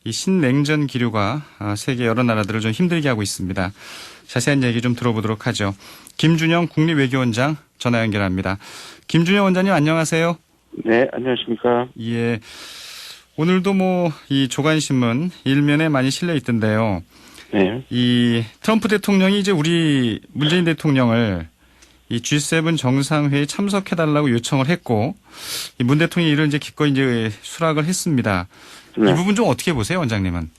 이 신냉전 기류가 세계 여러 나라들을 좀 힘들게 하고 있습니다. 자세한 얘기 좀 들어보도록 하죠. 김준영 국립외교원장 전화 연결합니다. 김준영 원장님 안녕하세요. 네, 안녕하십니까. 예. 오늘도 이 조간신문 일면에 많이 실려 있던데요. 네. 이 트럼프 대통령이 이제 우리 문재인 대통령을 이 G7 정상회의에 참석해달라고 요청을 했고, 이 문 대통령이 이를 이제 기꺼이 이제 수락을 했습니다. 네. 이 부분 좀 어떻게 보세요, 원장님은?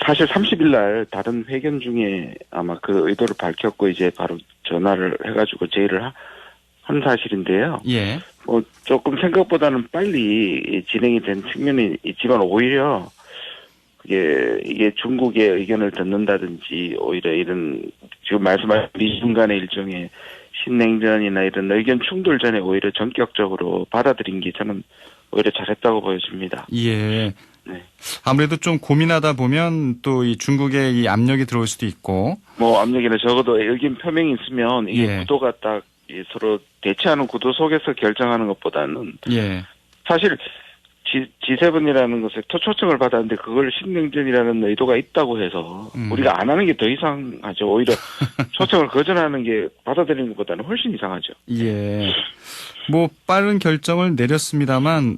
사실 30일 날 다른 회견 중에 아마 그 의도를 밝혔고 이제 바로 전화를 해가지고 제의를 한 사실인데요. 예. 조금 생각보다는 빨리 진행이 된 측면이 있지만 오히려 이게 중국의 의견을 듣는다든지 오히려 이런 지금 말씀하신 미중 간의 일종의 신냉전이나 이런 의견 충돌 전에 오히려 전격적으로 받아들인 게 저는 오히려 잘했다고 보여집니다. 예. 네. 아무래도 좀 고민하다 보면 또 이 중국의 이 압력이 들어올 수도 있고. 압력이나 적어도 의견 표명이 있으면 이게 구도가 딱 서로 대치하는 구도 속에서 결정하는 것보다는 예. 사실 G7이라는 것에 초청을 받았는데 그걸 신냉전이라는 의도가 있다고 해서 우리가 안 하는 게 더 이상하죠. 오히려 초청을 거절하는 게 받아들이는 것보다는 훨씬 이상하죠. 예. 빠른 결정을 내렸습니다만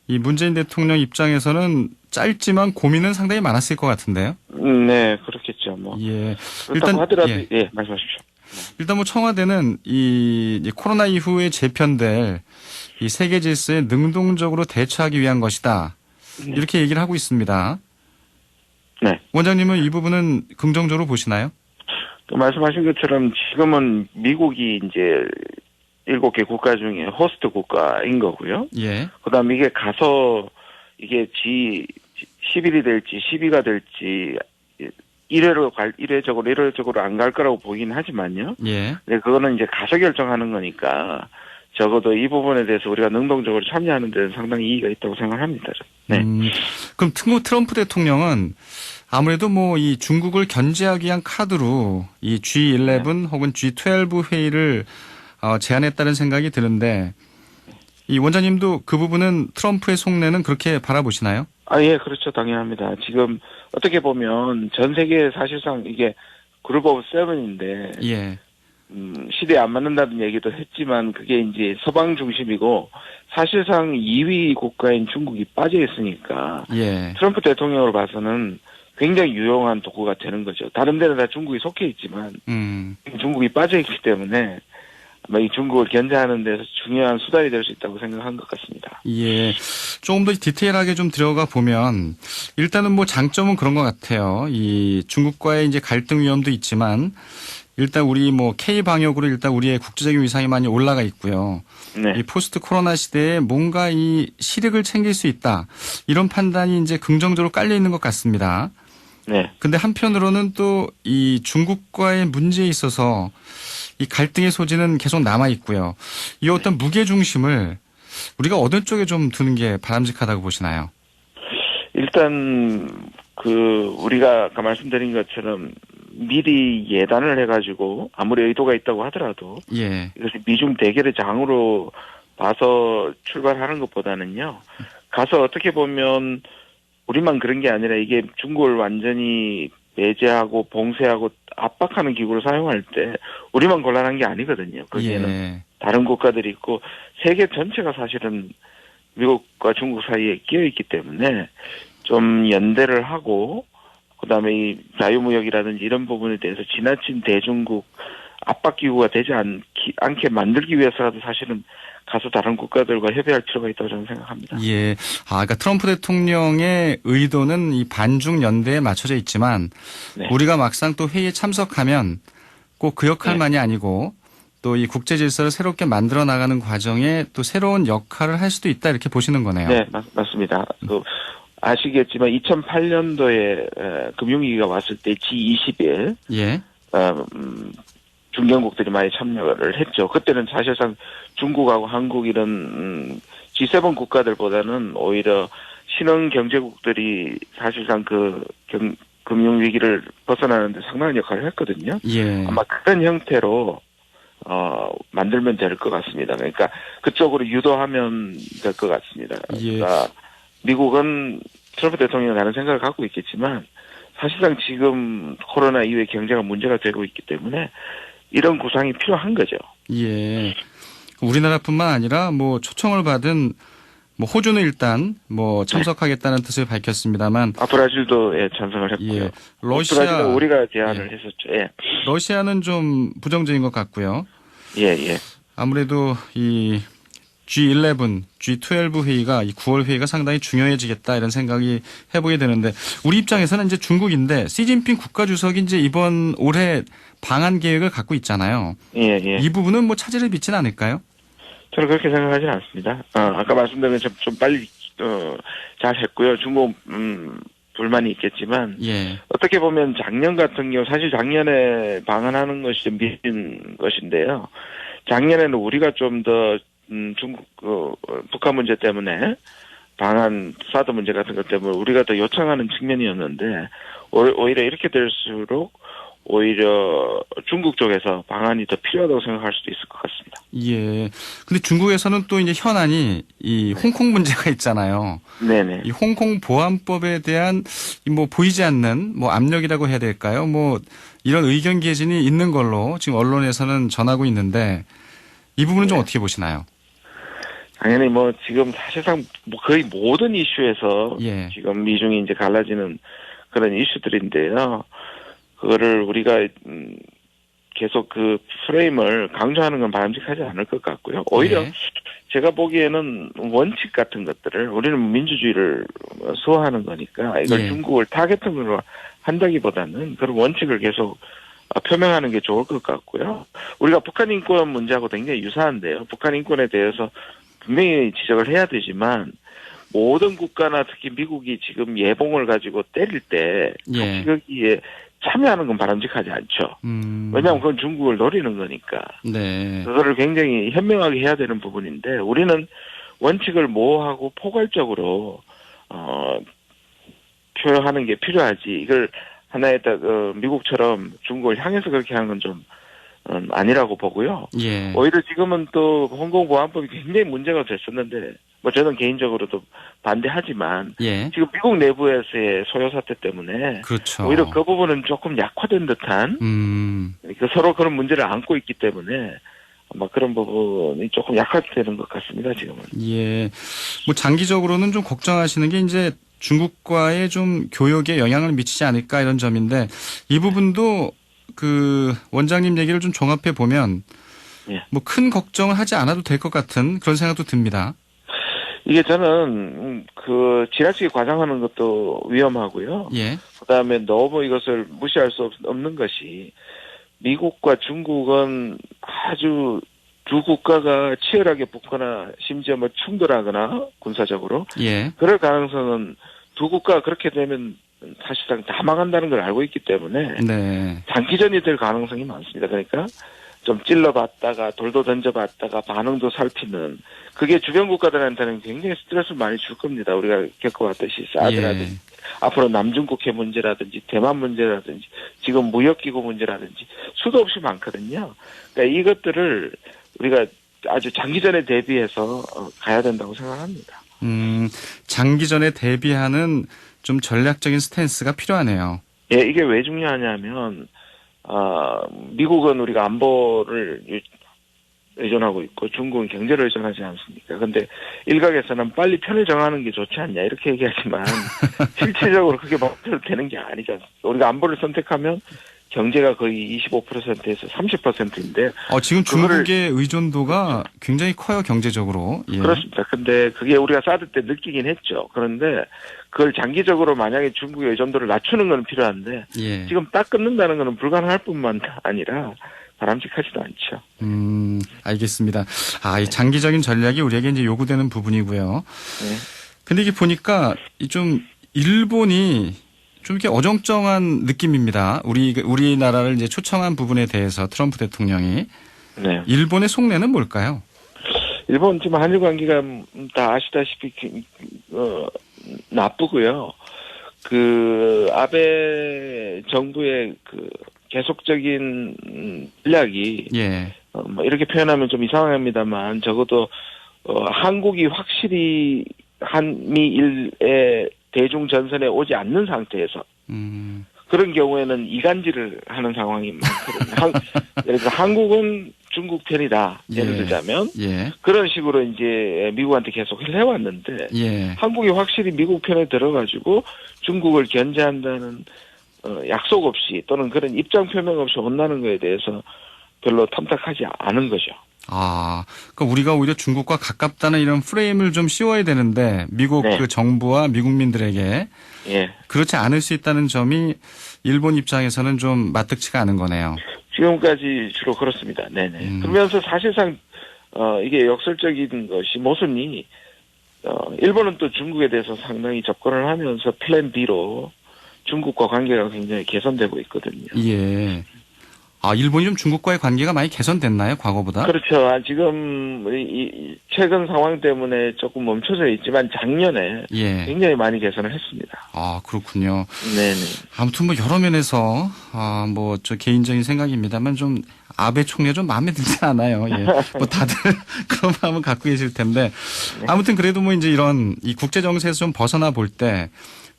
이 문재인 대통령 입장에서는 짧지만 고민은 상당히 많았을 것 같은데요. 네, 그렇겠죠. 예. 일단 하더라도 말씀하십시오. 일단 청와대는 이 코로나 이후에 재편될 이 세계 질서에 능동적으로 대처하기 위한 것이다. 이렇게 얘기를 하고 있습니다. 네. 원장님은 이 부분은 긍정적으로 보시나요? 말씀하신 것처럼 지금은 미국이 이제 7개 국가 중에 호스트 국가인 거고요. 예. 그다음에 이게 가서 이게 G11이 될지 12가 될지 이례적으로 안 갈 거라고 보긴 하지만요. 예. 근데 그거는 이제 가서 결정하는 거니까 적어도 이 부분에 대해서 우리가 능동적으로 참여하는 데는 상당히 이의가 있다고 생각합니다. 네. 그럼 트럼프 대통령은 아무래도 이 중국을 견제하기 위한 카드로 이 G11 혹은 G12 회의를 제안했다는 생각이 드는데 이 원장님도 그 부분은 트럼프의 속내는 그렇게 바라보시나요? 예, 그렇죠. 당연합니다. 지금 어떻게 보면 전 세계 사실상 이게 그룹 오브 세븐인데 예. 시대에 안 맞는다는 얘기도 했지만 그게 이제 서방 중심이고 사실상 2위 국가인 중국이 빠져 있으니까 예. 트럼프 대통령으로 봐서는 굉장히 유용한 도구가 되는 거죠. 다른 데는 다 중국이 속해 있지만 중국이 빠져 있기 때문에 아마 이 중국을 견제하는 데서 중요한 수단이 될 수 있다고 생각한 것 같습니다. 예. 조금 더 디테일하게 좀 들어가 보면 일단은 장점은 그런 것 같아요. 이 중국과의 이제 갈등 위험도 있지만 일단 우리 K 방역으로 일단 우리의 국제적인 위상이 많이 올라가 있고요. 네. 이 포스트 코로나 시대에 뭔가 이 실익을 챙길 수 있다. 이런 판단이 이제 긍정적으로 깔려 있는 것 같습니다. 네. 근데 한편으로는 또 이 중국과의 문제에 있어서 이 갈등의 소지는 계속 남아 있고요. 이 어떤 무게 중심을 우리가 어느 쪽에 좀 두는 게 바람직하다고 보시나요? 일단 우리가 아까 말씀드린 것처럼 미리 예단을 해가지고 아무리 의도가 있다고 하더라도 예. 이것이 미중 대결의 장으로 봐서 출발하는 것보다는요. 가서 어떻게 보면 우리만 그런 게 아니라 이게 중국을 완전히 배제하고 봉쇄하고 압박하는 기구를 사용할 때 우리만 곤란한 게 아니거든요. 거기에는 다른 국가들이 있고 세계 전체가 사실은 미국과 중국 사이에 끼어 있기 때문에 좀 연대를 하고 그다음에 이 자유무역이라든지 이런 부분에 대해서 지나친 대중국 압박 기구가 되지 않게 만들기 위해서라도 사실은 가서 다른 국가들과 협의할 필요가 있다고 저는 생각합니다. 예. 그러니까 트럼프 대통령의 의도는 이 반중 연대에 맞춰져 있지만 우리가 막상 또 회의에 참석하면 꼭 그 역할만이 아니고 또 이 국제 질서를 새롭게 만들어 나가는 과정에 또 새로운 역할을 할 수도 있다 이렇게 보시는 거네요. 네, 맞습니다. 아시겠지만 2008년도에 금융위기가 왔을 때 G20에 중견국들이 많이 참여를 했죠. 그때는 사실상 중국하고 한국 이런 G7 국가들보다는 오히려 신흥 경제국들이 사실상 금융위기를 벗어나는데 상당한 역할을 했거든요. 아마 그런 형태로 만들면 될 것 같습니다. 그러니까 그쪽으로 유도하면 될 것 같습니다. 그러니까 미국은 트럼프 대통령은 다른 생각을 갖고 있겠지만 사실상 지금 코로나 이후에 경제가 문제가 되고 있기 때문에 이런 구상이 필요한 거죠. 예. 우리나라뿐만 아니라 뭐 초청을 받은 뭐 호주는 일단 뭐 참석하겠다는 뜻을 밝혔습니다만 브라질도 예, 찬성을 했고요. 예. 러시아 브라질은 우리가 제안을 했었죠. 예. 러시아는 좀 부정적인 것 같고요. 예, 예. 아무래도 이 G11, G12 회의가 이 9월 회의가 상당히 중요해지겠다 이런 생각이 해보게 되는데 우리 입장에서는 이제 중국인데 시진핑 국가주석이 이제 이번 올해 방한 계획을 갖고 있잖아요. 예, 예. 이 부분은 뭐 차질을 빚진 않을까요? 저는 그렇게 생각하지는 않습니다. 아까 말씀드린 좀 빨리 잘 했고요. 중국 불만이 있겠지만 예. 어떻게 보면 작년 같은 경우 사실 작년에 방한하는 것이 좀 미친 것인데요. 작년에는 우리가 좀 더 중국 북한 문제 때문에 방한 사드 문제 같은 것 때문에 우리가 더 요청하는 측면이었는데 오히려 이렇게 될수록 오히려 중국 쪽에서 방안이 더 필요하다고 생각할 수도 있을 것 같습니다. 예. 근데 중국에서는 또 이제 현안이 이 홍콩 문제가 있잖아요. 네네. 이 홍콩 보안법에 대한 뭐 보이지 않는 뭐 압력이라고 해야 될까요? 뭐 이런 의견 개진이 있는 걸로 지금 언론에서는 전하고 있는데 이 부분은 좀 어떻게 보시나요? 당연히 뭐 지금 사실상 뭐 거의 모든 이슈에서 예. 지금 미중이 이제 갈라지는 그런 이슈들인데요. 그거를 우리가 계속 그 프레임을 강조하는 건 바람직하지 않을 것 같고요. 오히려 예. 제가 보기에는 원칙 같은 것들을 우리는 민주주의를 수호하는 거니까 이걸 예. 중국을 타겟팅으로 한다기보다는 그런 원칙을 계속 표명하는 게 좋을 것 같고요. 우리가 북한 인권 문제하고 굉장히 유사한데요. 북한 인권에 대해서 분명히 지적을 해야 되지만 모든 국가나 특히 미국이 지금 예봉을 가지고 때릴 때 예. 거기에 참여하는 건 바람직하지 않죠. 왜냐하면 그건 중국을 노리는 거니까. 네. 그거를 굉장히 현명하게 해야 되는 부분인데 우리는 원칙을 모호하고 포괄적으로 표현하는 게 필요하지. 이걸 하나의 미국처럼 중국을 향해서 그렇게 하는 건 좀 아니라고 보고요. 예. 오히려 지금은 또 홍콩 보안법이 굉장히 문제가 됐었는데 뭐 저는 개인적으로도 반대하지만 예. 지금 미국 내부에서의 소요 사태 때문에 그렇죠. 오히려 그 부분은 조금 약화된 듯한 서로 그런 문제를 안고 있기 때문에 아마 그런 부분이 조금 약화되는 것 같습니다. 지금은. 예. 뭐 장기적으로는 좀 걱정하시는 게 이제 중국과의 좀 교역에 영향을 미치지 않을까 이런 점인데 이 부분도 그 원장님 얘기를 좀 종합해 보면 예. 뭐 큰 걱정을 하지 않아도 될 것 같은 그런 생각도 듭니다. 이게 저는 그 지나치게 과장하는 것도 위험하고요. 예. 그다음에 너무 이것을 무시할 수 없는 것이 미국과 중국은 아주 두 국가가 치열하게 붙거나 심지어 뭐 충돌하거나 군사적으로 예. 그럴 가능성은 두 국가가 그렇게 되면 사실상 다 망한다는 걸 알고 있기 때문에 네. 장기전이 될 가능성이 많습니다. 그러니까 좀 찔러봤다가 돌도 던져봤다가 반응도 살피는 그게 주변 국가들한테는 굉장히 스트레스를 많이 줄 겁니다. 우리가 겪어왔듯이 사드라든지 앞으로 남중국해 문제라든지 대만 문제라든지 지금 무역기구 문제라든지 수도 없이 많거든요. 그러니까 이것들을 우리가 아주 장기전에 대비해서 가야 된다고 생각합니다. 장기전에 대비하는 좀 전략적인 스탠스가 필요하네요. 예, 이게 왜 중요하냐면 미국은 우리가 안보를 의존하고 있고 중국은 경제를 의존하지 않습니까? 근데 일각에서는 빨리 편을 정하는 게 좋지 않냐 이렇게 얘기하지만 실질적으로 그게 목표로 되는 게 아니죠. 우리가 안보를 선택하면 경제가 거의 25%에서 30%인데 지금 중국의 의존도가 굉장히 커요, 경제적으로. 예. 그렇습니다. 근데 그게 우리가 사드 때 느끼긴 했죠. 그런데 그걸 장기적으로 만약에 중국의 의존도를 낮추는 건 필요한데 예. 지금 딱 끊는다는 것은 불가능할 뿐만 아니라 바람직하지도 않죠. 알겠습니다. 이 장기적인 전략이 우리에게 이제 요구되는 부분이고요. 네. 근데 이게 보니까 좀 일본이 좀 이렇게 어정쩡한 느낌입니다. 우리나라를 이제 초청한 부분에 대해서 트럼프 대통령이. 네. 일본의 속내는 뭘까요? 일본 지금 한일 관계가 다 아시다시피 나쁘고요. 그 아베 정부의 그 계속적인 전략이 예. 뭐 이렇게 표현하면 좀 이상합니다만 적어도 한국이 확실히 한미일의 대중 전선에 오지 않는 상태에서 그런 경우에는 이간질을 하는 상황이 많거든요. 예를 들어 한국은 중국 편이다. 예를 들자면 그런 식으로 이제 미국한테 계속 해왔는데 한국이 확실히 미국 편에 들어가지고 중국을 견제한다는 약속 없이 또는 그런 입장 표명 없이 혼나는 거에 대해서 별로 탐탁하지 않은 거죠. 아, 그러니까 우리가 오히려 중국과 가깝다는 이런 프레임을 좀 씌워야 되는데 미국 그 정부와 미국민들에게 그렇지 않을 수 있다는 점이 일본 입장에서는 좀 마뜩치가 않은 거네요. 지금까지 주로 그렇습니다. 네네. 그러면서 사실상 이게 역설적인 것이 모순이 일본은 또 중국에 대해서 상당히 접근을 하면서 플랜 B로 중국과 관계가 굉장히 개선되고 있거든요. 예. 아, 일본이 좀 중국과의 관계가 많이 개선됐나요, 과거보다? 그렇죠. 지금 이 최근 상황 때문에 조금 멈춰져 있지만 작년에 굉장히 많이 개선을 했습니다. 아, 그렇군요. 네네. 아무튼 뭐 여러 면에서 뭐 저 개인적인 생각입니다만 좀 아베 총리가 좀 마음에 들지 않아요. 예. 뭐 다들 그런 마음을 갖고 계실 텐데 아무튼 그래도 뭐 이제 이런 이 국제 정세에서 좀 벗어나 볼 때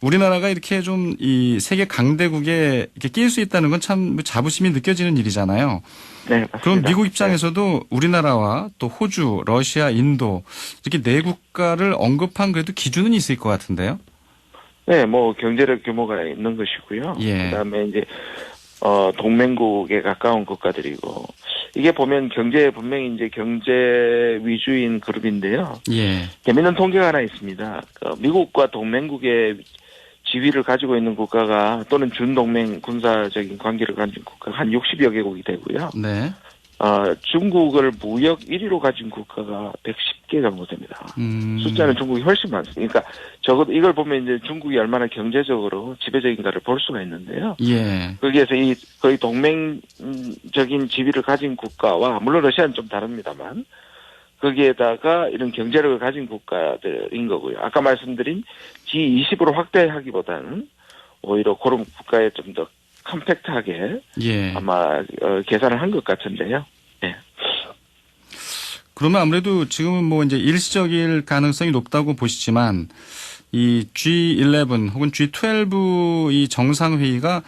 우리나라가 이렇게 좀 이 세계 강대국에 이렇게 끼일 수 있다는 건 참 자부심이 느껴지는 일이잖아요. 네, 맞습니다. 그럼 미국 입장에서도 우리나라와 또 호주, 러시아, 인도 이렇게 네 국가를 언급한 그래도 기준은 있을 것 같은데요. 네, 뭐 경제력 규모가 있는 것이고요. 그다음에 이제 동맹국에 가까운 국가들이고 이게 보면 경제 분명히 이제 경제 위주인 그룹인데요. 재미있는 통계가 하나 있습니다. 미국과 동맹국의 지위를 가지고 있는 국가가 또는 준동맹 군사적인 관계를 가진 국가가 한 60여 개국이 되고요. 중국을 무역 1위로 가진 국가가 110개 정도 됩니다. 숫자는 중국이 훨씬 많습니다. 그러니까 적어도 이걸 보면 이제 중국이 얼마나 경제적으로 지배적인가를 볼 수가 있는데요. 거기에서 이 거의 동맹적인 지위를 가진 국가와 물론 러시아는 좀 다릅니다만 거기에다가 이런 경제력을 가진 국가들인 거고요. 아까 말씀드린 G20으로 확대하기보다는 오히려 그런 국가에 좀 더 컴팩트하게 아마 계산을 한 것 같은데요. 그러면 아무래도 지금은 뭐 이제 일시적일 가능성이 높다고 보시지만 이 G11 혹은 G12 이 정상회의가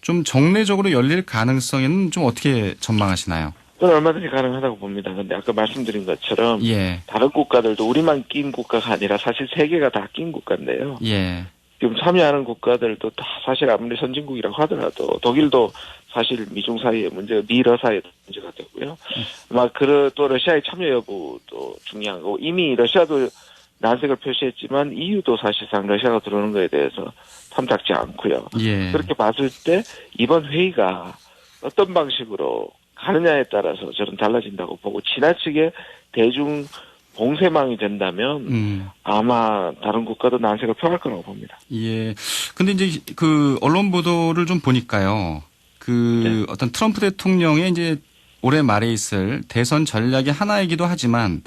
좀 정례적으로 열릴 가능성에는 좀 어떻게 전망하시나요? 저는 얼마든지 가능하다고 봅니다. 근데 아까 말씀드린 것처럼 다른 국가들도 우리만 낀 국가가 아니라 사실 세계가 다 낀 국가인데요. 지금 참여하는 국가들도 다 사실 아무리 선진국이라고 하더라도 독일도 사실 미중 사이에 문제가 미러 사이에 문제가 되고요. 또 러시아의 참여 여부도 중요한 거고 이미 러시아도 난색을 표시했지만 EU도 사실상 러시아가 들어오는 거에 대해서 탐탁지 않고요. 그렇게 봤을 때 이번 회의가 어떤 방식으로 가느냐에 따라서 저는 달라진다고 보고 지나치게 대중 봉쇄망이 된다면 아마 다른 국가도 난색을 표할 거라고 봅니다. 근데 이제 그 언론 보도를 좀 보니까요. 어떤 트럼프 대통령의 이제 올해 말에 있을 대선 전략의 하나이기도 하지만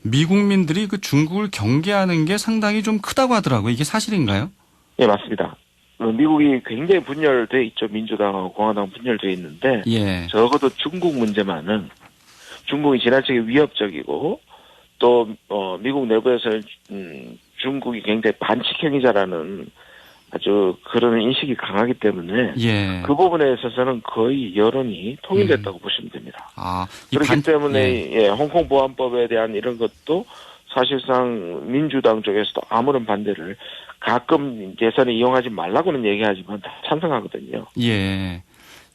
미국민들이 그 중국을 경계하는 게 상당히 좀 크다고 하더라고요. 이게 사실인가요? 네, 맞습니다. 미국이 굉장히 분열돼 있죠. 민주당하고 공화당 분열돼 있는데 적어도 중국 문제만은 중국이 지나치게 위협적이고 또 미국 내부에서 중국이 굉장히 반칙행위자라는 아주 그런 인식이 강하기 때문에 그 부분에 있어서는 거의 여론이 통일됐다고 보시면 됩니다. 그렇기 때문에 홍콩 보안법에 대한 이런 것도 사실상 민주당 쪽에서도 아무런 반대를 가끔 예산을 이용하지 말라고는 얘기하지만 다 찬성하거든요.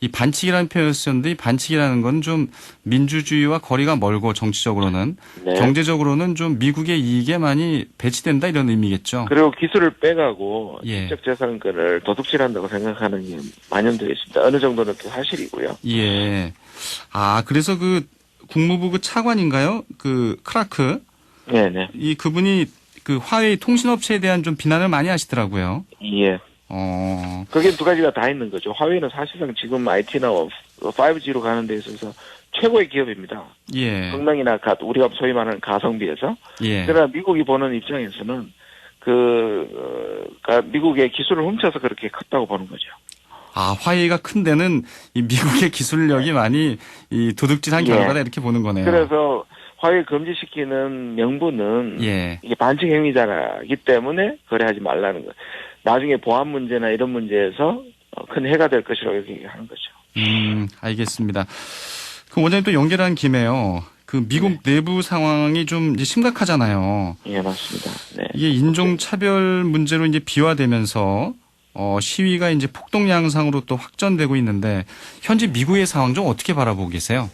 이 반칙이라는 표현을 쓰는데 이 반칙이라는 건 좀 민주주의와 거리가 멀고 정치적으로는 경제적으로는 좀 미국의 이익에 많이 배치된다 이런 의미겠죠. 그리고 기술을 빼가고 지적 재산권을 도둑질한다고 생각하는 게 만연되어 있습니다. 어느 정도는 또 사실이고요. 그래서 그 국무부 그 차관인가요? 그 크라크. 이 그분이 그 화웨이 통신업체에 대한 좀 비난을 많이 하시더라고요. 그게 두 가지가 다 있는 거죠. 화웨이는 사실상 지금 IT나 5G로 가는 데 있어서 최고의 기업입니다. 성능이나 우리가 소위 말하는 가성비에서. 그러나 미국이 보는 입장에서는 미국의 기술을 훔쳐서 그렇게 컸다고 보는 거죠. 화웨이가 큰 데는 이 미국의 기술력이 많이 이 도둑질한 결과다 이렇게 보는 거네요. 그래서 화해 금지시키는 명분은 예. 이게 반칙 행위자이기 때문에 거래하지 말라는 거예요. 나중에 보안 문제나 이런 문제에서 큰 해가 될 것이라고 얘기하는 거죠. 알겠습니다. 그 원장님 또 연결한 김에요. 그 미국 내부 상황이 좀 이제 심각하잖아요. 예, 맞습니다. 네. 이게 인종차별 문제로 이제 비화되면서 시위가 이제 폭동 양상으로 또 확전되고 있는데 현재 미국의 상황 좀 어떻게 바라보고 계세요?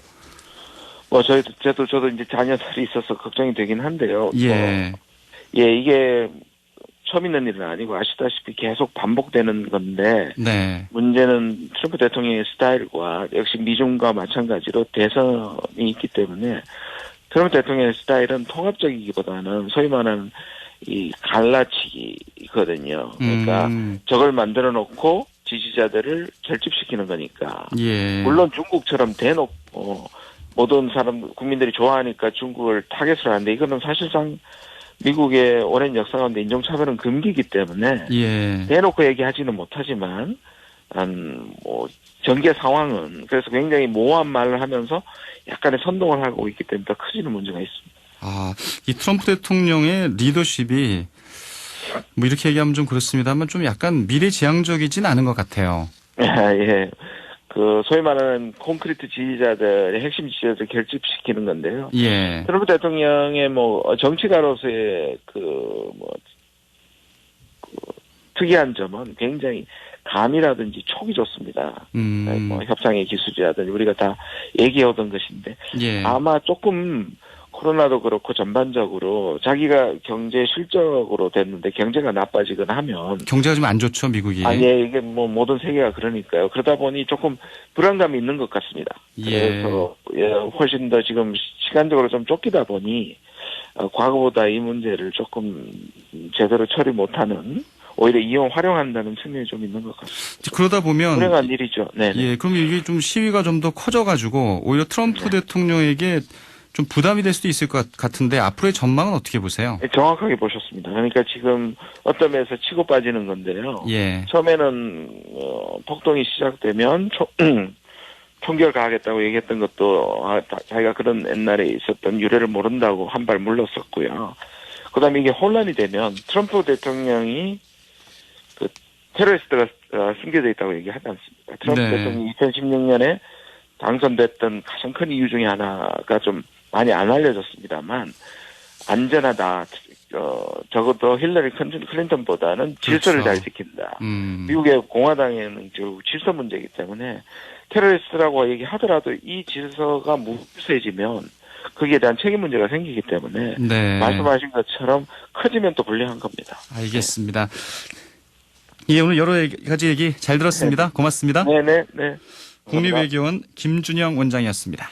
저도 이제 자녀들이 있어서 걱정이 되긴 한데요. 예. 이게 처음 있는 일은 아니고 아시다시피 계속 반복되는 건데 네. 문제는 트럼프 대통령의 스타일과 역시 미중과 마찬가지로 대선이 있기 때문에 트럼프 대통령의 스타일은 통합적이기보다는 소위 말하는 이 갈라치기거든요. 그러니까 저걸 만들어 놓고 지지자들을 결집시키는 거니까. 예. 물론 중국처럼 대놓고 모든 국민들이 좋아하니까 중국을 타겟으로 하는데 이거는 사실상 미국의 오랜 역사 가운데 인종차별은 금기이기 때문에 예. 대놓고 얘기하지는 못하지만 전개 상황은 그래서 굉장히 모호한 말을 하면서 약간의 선동을 하고 있기 때문에 더 커지는 문제가 있습니다. 이 트럼프 대통령의 리더십이 뭐 이렇게 얘기하면 좀 그렇습니다만 좀 약간 미래지향적이진 않은 것 같아요. 예. 그 소위 말하는 콘크리트 지지자들의 핵심 지지자들을 결집시키는 건데요. 예. 트럼프 대통령의 정치가로서의 특이한 점은 굉장히 감이라든지 촉이 좋습니다. 협상의 기술이라든지 우리가 다 얘기해오던 것인데 예. 아마 조금 코로나도 그렇고 전반적으로 자기가 경제 실적으로 됐는데 경제가 나빠지거나 하면 경제가 좀 안 좋죠, 미국이. 이게 모든 세계가 그러니까요. 그러다 보니 조금 불안감이 있는 것 같습니다. 예. 그래서 훨씬 더 지금 시간적으로 좀 쫓기다 보니 과거보다 이 문제를 조금 제대로 처리 못하는 오히려 활용한다는 측면이 좀 있는 것 같습니다. 그러다 보면 불행한 일이죠. 네. 예, 그럼 이게 좀 시위가 좀 더 커져가지고 오히려 트럼프 대통령에게 좀 부담이 될 수도 있을 것 같은데 앞으로의 전망은 어떻게 보세요? 정확하게 보셨습니다. 그러니까 지금 어떤 면에서 치고 빠지는 건데요. 예. 처음에는 폭동이 시작되면 총결 가하겠다고 얘기했던 것도 자기가 그런 옛날에 있었던 유래를 모른다고 한 발 물렀었고요. 그다음에 이게 혼란이 되면 트럼프 대통령이 그 테러리스트가 숨겨져 있다고 얘기하지 않습니까? 트럼프 네. 대통령이 2016년에 당선됐던 가장 큰 이유 중에 하나가 좀 많이 안 알려졌습니다만 안전하다. 적어도 힐러리 클린턴보다는 질서를 그렇죠. 잘 지킨다. 미국의 공화당에는 결국 질서 문제이기 때문에 테러리스트라고 얘기하더라도 이 질서가 무쇠지면 거기에 대한 책임 문제가 생기기 때문에 네. 말씀하신 것처럼 커지면 또 불리한 겁니다. 알겠습니다. 예, 오늘 여러 가지 얘기 잘 들었습니다. 고맙습니다. 네네. 국립외교원 김준영 원장이었습니다.